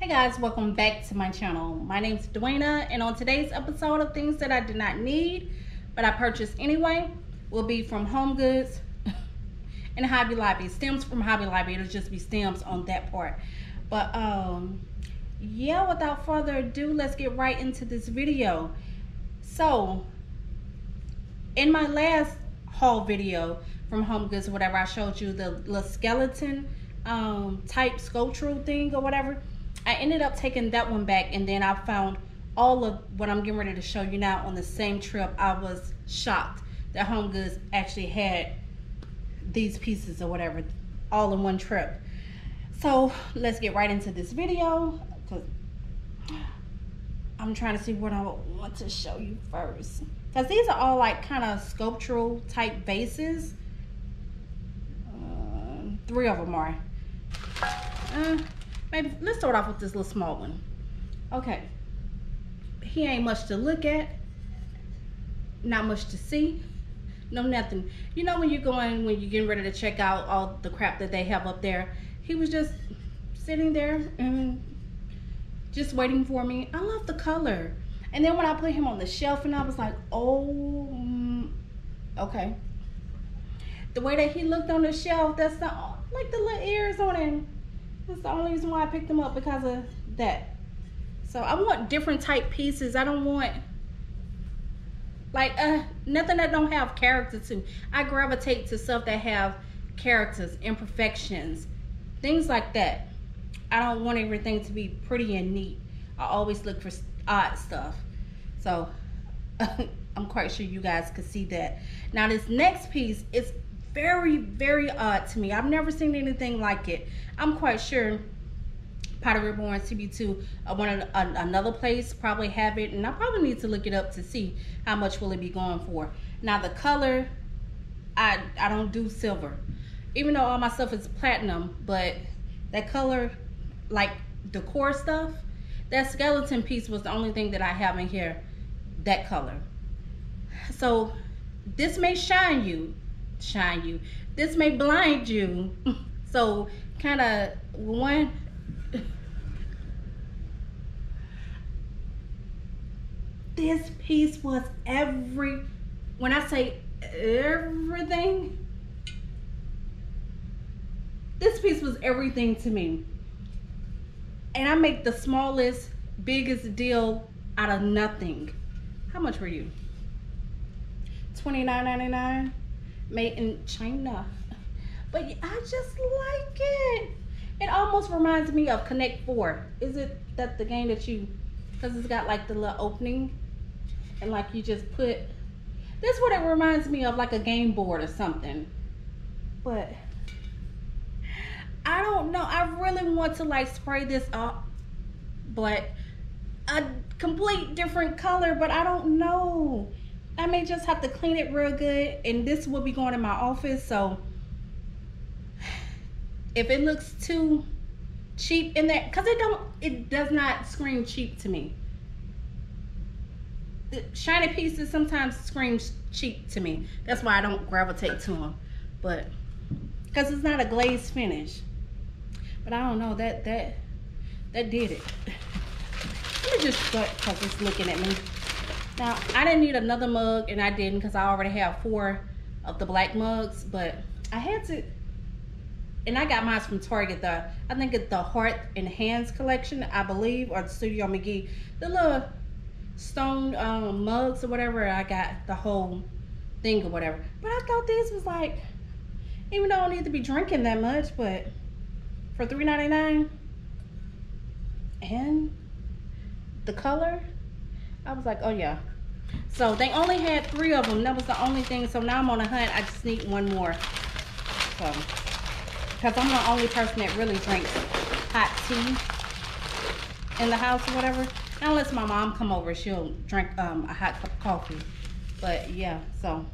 Hey guys, welcome back to my channel. My name is Dwayna, and on today's episode of things that I did not need but I purchased anyway will be from Homegoods and Hobby Lobby. Stems from Hobby Lobby. It'll just be stems on that part. But yeah, without further ado, let's get right into this video. So in my last haul video from Homegoods or whatever, I showed you the little skeleton type sculptural thing or whatever. I ended up taking that one back, and then I found all of what I'm getting ready to show you now on the same trip. I was shocked that Homegoods actually had these pieces or whatever all in one trip. So let's get right into this video, because I'm trying to see what I want to show you first, because these are all like kind of sculptural type vases. 3 of them are. Maybe let's start off with this little small one. Okay, he ain't much to look at, not much to see, no nothing. You know when you're getting ready to check out all the crap that they have up there, he was just sitting there and just waiting for me. I love the color. And then when I put him on the shelf, and I was like, oh, okay. The way that he looked on the shelf, that's the, like the little ears on him. That's the only reason why I picked them up, because of that. So I want different type pieces. I don't want like nothing that don't have character to. I gravitate to stuff that have characters, imperfections, things like that. I don't want everything to be pretty and neat. I always look for odd stuff. So I'm quite sure you guys could see that. Now this next piece is very, very odd to me. I've never seen anything like it. I'm quite sure Pottery Reborn CB2 another place probably have it, and I probably need to look it up to see how much will it be going for. Now the color, I don't do silver, even though all my stuff is platinum, but that color, like decor stuff, that skeleton piece was the only thing that I have in here that color. So this may shine you, this may blind you. So kind of one, this piece was when I say everything, this piece was everything to me. And I make the smallest, biggest deal out of nothing. How much were you? $29.99, made in China. But I just like it. It almost reminds me of Connect 4. Is it that the game that you, because it's got like the little opening, and like you just put, that's what it reminds me of, like a game board or something. But I don't know. I really want to like spray this up, but a complete different color, but I don't know. I may just have to clean it real good, and this will be going in my office. So if it looks too cheap in there, because it does not scream cheap to me. The shiny pieces sometimes scream cheap to me. That's why I don't gravitate to them. But because it's not a glazed finish. But I don't know, that did it. Let me just start, because it's looking at me. Now, I didn't need another mug, and I didn't, because I already have 4 of the black mugs, but I had to, and I got mine from Target. I think it's the Heart and Hands collection, I believe, or the Studio McGee. The little stone mugs or whatever, I got the whole thing or whatever. But I thought these was like, even though I don't need to be drinking that much, but for $3.99, and the color, I was like, oh yeah. So they only had 3 of them. That was the only thing. So now I'm on a hunt. I just need one more. So, because I'm the only person that really drinks hot tea in the house or whatever. Unless my mom come over, she'll drink a hot cup of coffee. But yeah, so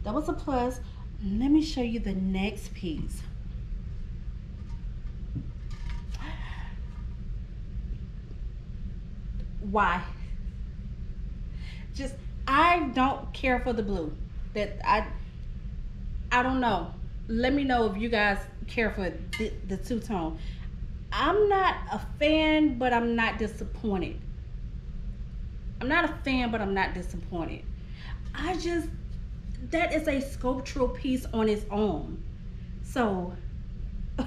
that was a plus. Let me show you the next piece. Why? Just, I don't care for the blue. That I don't know. Let me know if you guys care for the two-tone. I'm not a fan, but I'm not disappointed. I'm not a fan, but I'm not disappointed. That is a sculptural piece on its own. So I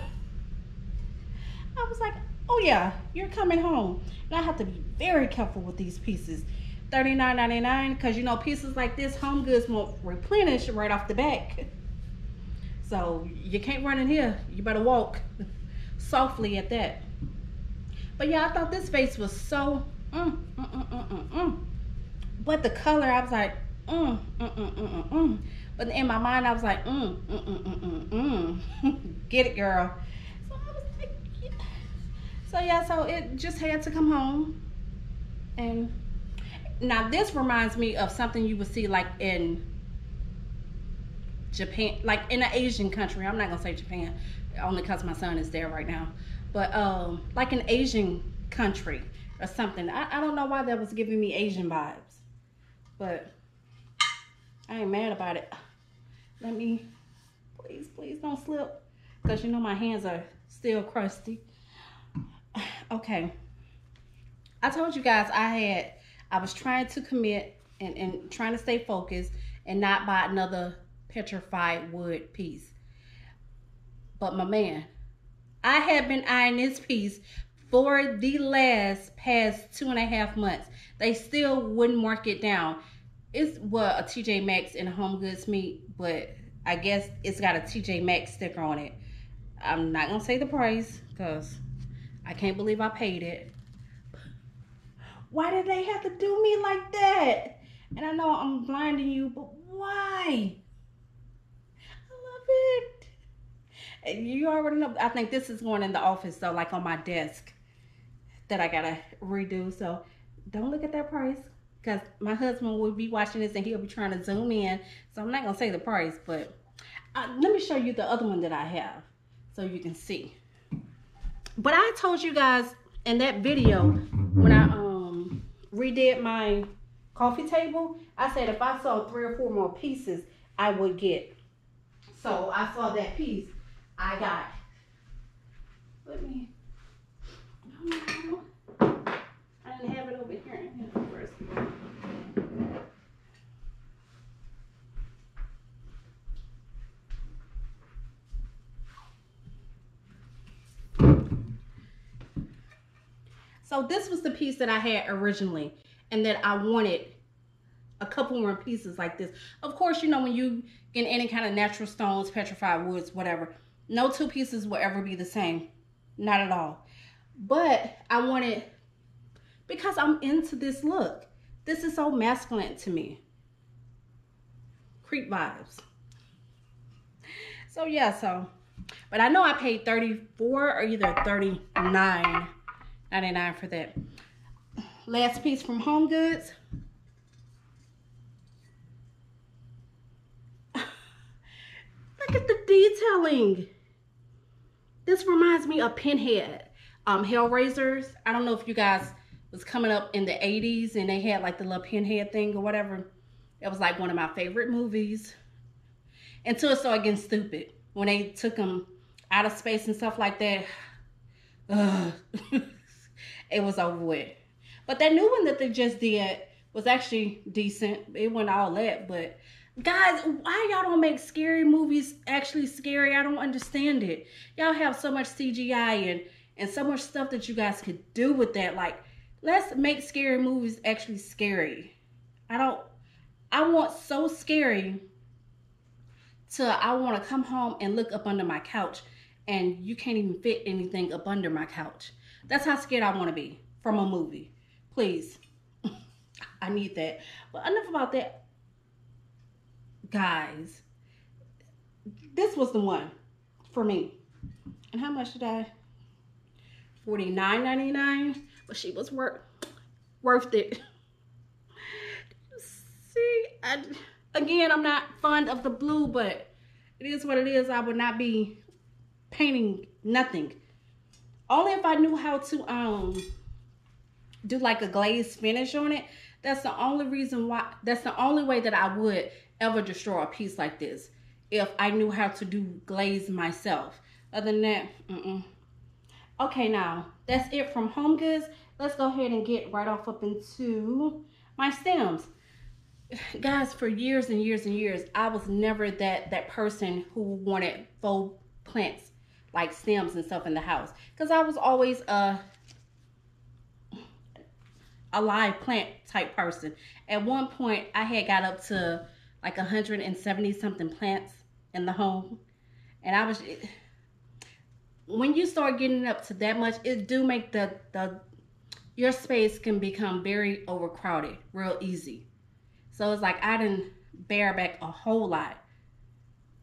was like, oh yeah, you're coming home. And I have to be very careful with these pieces. $39.99, because you know pieces like this, Homegoods won't replenish right off the back. So you can't run in here. You better walk softly at that. But yeah, I thought this vase was so but the color, I was like but in my mind I was like get it, girl. So I was like, yeah. So it just had to come home. And now this reminds me of something you would see like in Japan, like in an Asian country. I'm not gonna say Japan only because my son is there right now, but like an Asian country or something. I don't know why that was giving me Asian vibes, but I ain't mad about it. Let me, please don't slip, because you know my hands are still crusty. Okay, I told you guys I was trying to commit and trying to stay focused and not buy another petrified wood piece. But my man, I have been eyeing this piece for the past 2.5 months. They still wouldn't mark it down. It's what a TJ Maxx and a HomeGoods meet, but I guess it's got a TJ Maxx sticker on it. I'm not gonna say the price because I can't believe I paid it. Why did they have to do me like that? And I know I'm blinding you, but why? I love it. And you already know, I think this is going in the office though, like on my desk that I gotta redo. So don't look at that price, because my husband will be watching this and he'll be trying to zoom in. So I'm not gonna say the price, but let me show you the other one that I have so you can see. But I told you guys in that video when I redid my coffee table, I said if I saw 3 or 4 more pieces, I would get. So I saw that piece. I got. Let me. No. I didn't have it over here. First. So this was the piece that I had originally, and that I wanted a couple more pieces like this. Of course, you know, when you get any kind of natural stones, petrified woods, whatever, no 2 pieces will ever be the same. Not at all. But I wanted, because I'm into this look. This is so masculine to me. Creep vibes. So yeah, but I know I paid $34 or either $39.99 for that. Last piece from HomeGoods. Look at the detailing. This reminds me of Pinhead, Hellraisers. I don't know if you guys was coming up in the 80s and they had like the little Pinhead thing or whatever. It was like one of my favorite movies. Until it started getting stupid. When they took them out of space and stuff like that. It was over with. But that new one that they just did was actually decent. It wasn't all that, but guys, why y'all don't make scary movies actually scary? I don't understand it. Y'all have so much CGI and so much stuff that you guys could do with that. Like, let's make scary movies actually scary. I want so scary till I want to come home and look up under my couch and you can't even fit anything up under my couch. That's how scared I want to be from a movie. Please. I need that. But enough about that. Guys, this was the one for me. And how much did I? $49.99. But she was worth it. See, again, I'm not fond of the blue, but it is what it is. I would not be painting nothing. Only if I knew how to do like a glazed finish on it. That's the only reason why. That's the only way that I would ever destroy a piece like this, if I knew how to do glaze myself. Other than that, Okay, now that's it from HomeGoods. Let's go ahead and get right off up into my stems. Guys, for years and years and years, I was never that person who wanted faux plants, like stems and stuff in the house, because I was always a live plant type person. At one point, I had got up to like 170 something plants in the home, and I was, when you start getting up to that much, it do make your space can become very overcrowded real easy. So it's like I didn't bear back a whole lot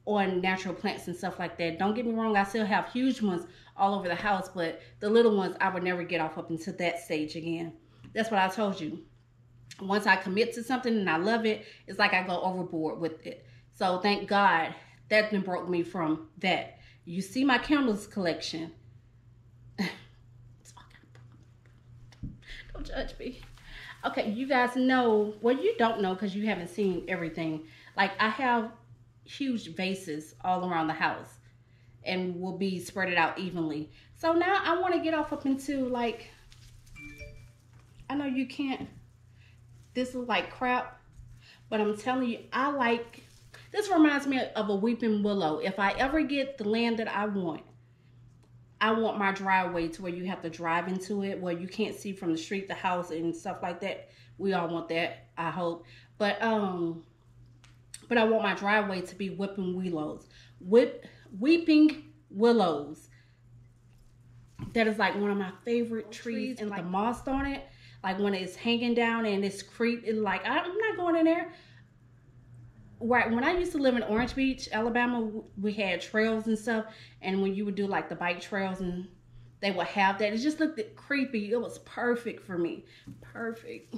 on natural plants and stuff like that. Don't get me wrong, I still have huge ones all over the house, but the little ones I would never get off up into that stage again. That's what I told you. Once I commit to something and I love it, it's like I go overboard with it. So thank God that then broke me from that. You see my candles collection. Don't judge me. Okay, you guys know, well, you don't know because you haven't seen everything. Like, I have huge vases all around the house and will be spread out evenly. So now I want to get off up into, like, I know you can't, this is like crap, but I'm telling you, I like, this reminds me of a weeping willow. If I ever get the land that I want my driveway to where you have to drive into it, where you can't see from the street, the house and stuff like that. We all want that, I hope. But I want my driveway to be weeping willows. Weeping willows. That is like one of my favorite trees, and like the moss on it, like when it's hanging down and it's creeping, like I'm not going in there. Right, when I used to live in Orange Beach, Alabama, we had trails and stuff, and when you would do like the bike trails and they would have that, it just looked creepy. It was perfect for me. Perfect.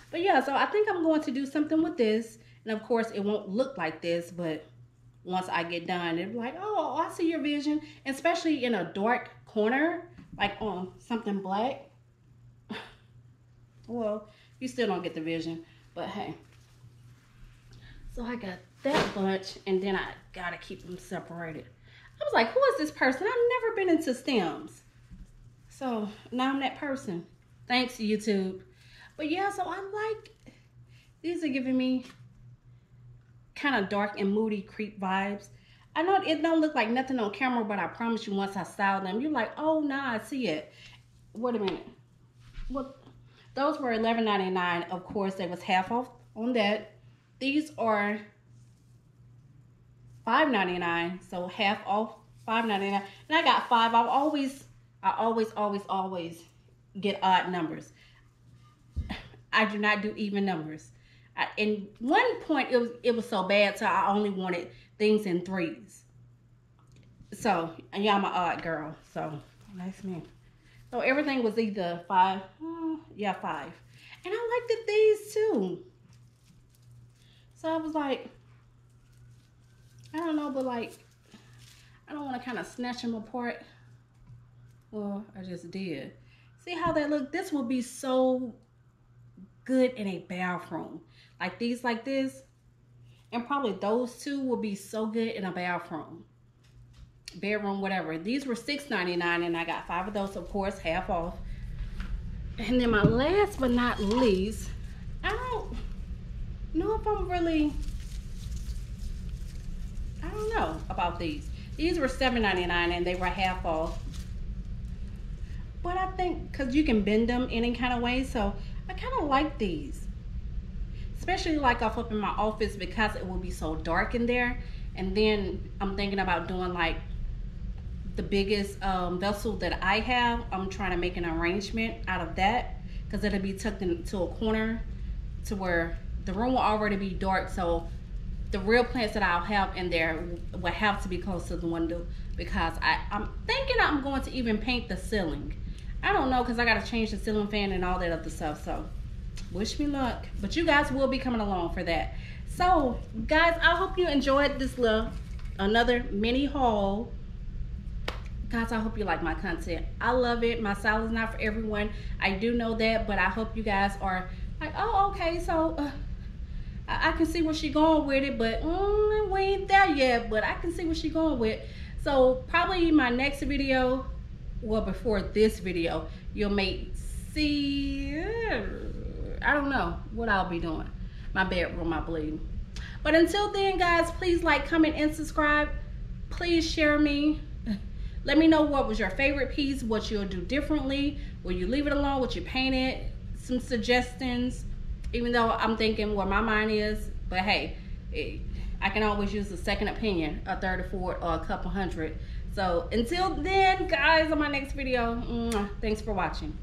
But yeah, so I think I'm going to do something with this, and of course it won't look like this, but once I get done, it'll be like, oh, I see your vision, especially in a dark corner, like on something black. Well, you still don't get the vision, but hey. So I got that bunch, and then I gotta keep them separated. I was like, who is this person? I've never been into stems. So now I'm that person. Thanks, YouTube. But yeah, so I like, these are giving me kind of dark and moody creep vibes. I know it don't look like nothing on camera, but I promise you, once I style them, you're like, oh, nah, I see it. Wait a minute. What? Those were $11.99. Of course, there was half off on that. These are $5.99, so half off, $5.99. And I got 5. I always get odd numbers. I do not do even numbers. In one point, it was so bad, so I only wanted things in 3s. So, yeah, I'm an odd girl, so that's me. So everything was either 5, 5. And I liked these too. So I was like, I don't know, but like, I don't want to kind of snatch them apart. Well, I just did. See how that look? This would be so good in a bathroom. Like these like this. And probably those two will be so good in a bathroom. Bedroom, whatever. These were $6.99 and I got 5 of those, of course, half off. And then my last but not least, I don't know if I'm really, I don't know about these. These were $7.99 and they were half off. But I think, because you can bend them any kind of way, so I kind of like these. Especially like up in my office because it will be so dark in there. And then I'm thinking about doing like the biggest vessel that I have. I'm trying to make an arrangement out of that because it'll be tucked into a corner to where the room will already be dark, so the real plants that I'll have in there will have to be close to the window because I'm thinking I'm going to even paint the ceiling. I don't know because I got to change the ceiling fan and all that other stuff, so wish me luck. But you guys will be coming along for that. So guys, I hope you enjoyed this little another mini haul. Guys, I hope you like my content. I love it. My style is not for everyone. I do know that, but I hope you guys are like, oh, okay, so I can see where she's going with it, but we ain't there yet, but I can see where she's going with. So probably my next video, well, before this video, you may see, I don't know what I'll be doing. My bedroom, I believe. But until then, guys, please like, comment, and subscribe. Please share me. Let me know what was your favorite piece, what you'll do differently. Will you leave it alone? Would you paint it? Some suggestions, even though I'm thinking where my mind is. But hey, I can always use a second opinion, a third, a fourth, or a couple hundred. So until then, guys, on my next video, thanks for watching.